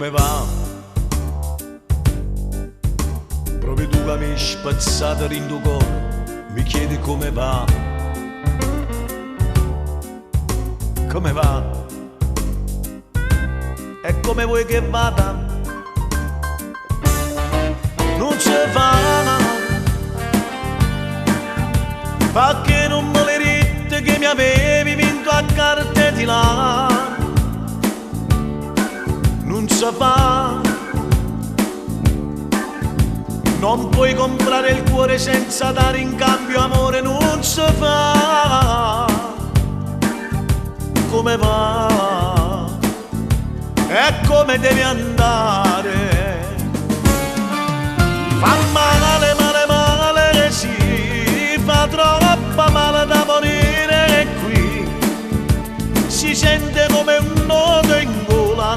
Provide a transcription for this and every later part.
Come va? Proprio tu che mi hai spazzato in tuo cuore, mi chiedi come va? Come va? E come vuoi che vada? Non ci fa, fa che non me le ritte che mi avevi vinto a carte di là. Non si fa, non puoi comprare il cuore senza dare in cambio amore. Non si fa, come va e come devi andare. Fa male, male, male, sì, fa troppo male da morire. E qui si sente come un nodo in gola,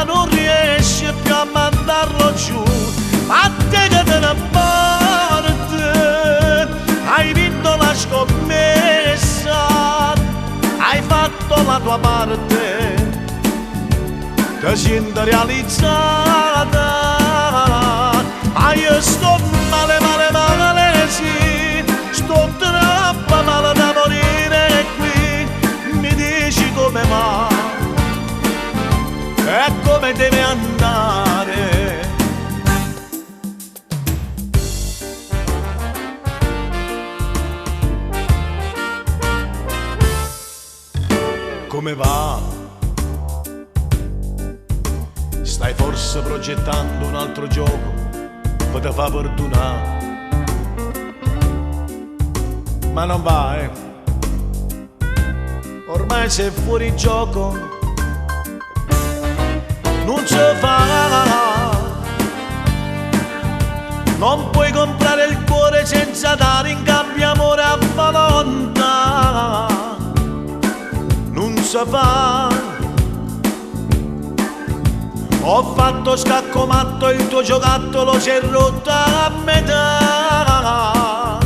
non riesce più a mandarlo giù. Ma te che te ne parte, hai vinto la scommessa, hai fatto la tua parte, ti senti realizzata. Ma io sto male, male, male, sì, sto troppo male da morire. E qui mi dici come va e come deve andare. Come va? Stai forse progettando un altro gioco per te fa fortunare, ma non va, ormai sei fuori gioco. Non ci fa, non puoi comprare il cuore senza dare in cambio amore a volontà. Non si fa, ho fatto scacco matto, il tuo giocattolo si è rotto a metà.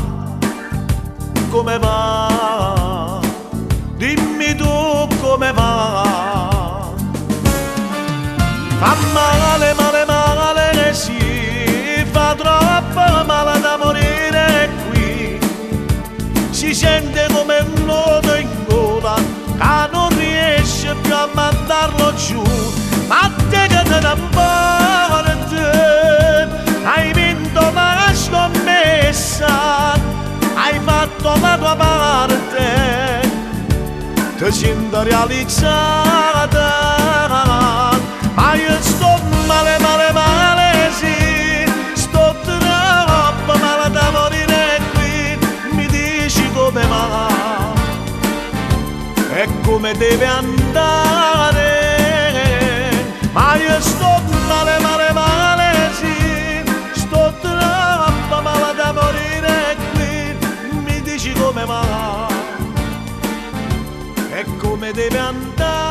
Come va? Dimmi tu come va. Fa male, male, male, sì, fa troppo male da morire. E qui si sente come un nodo in gola, che non riesce più a mandarlo giù. Ma te che te ne parte, hai vinto la scommessa, hai fatto la tua parte, ti senti realizzata. Ma io sto male, male, male, sì, sto troppo male da morire. Qui mi dici come va e come deve andare. Ma io sto male, male, male, sì, sto troppo male da morire. Qui mi dici come va e come deve andare.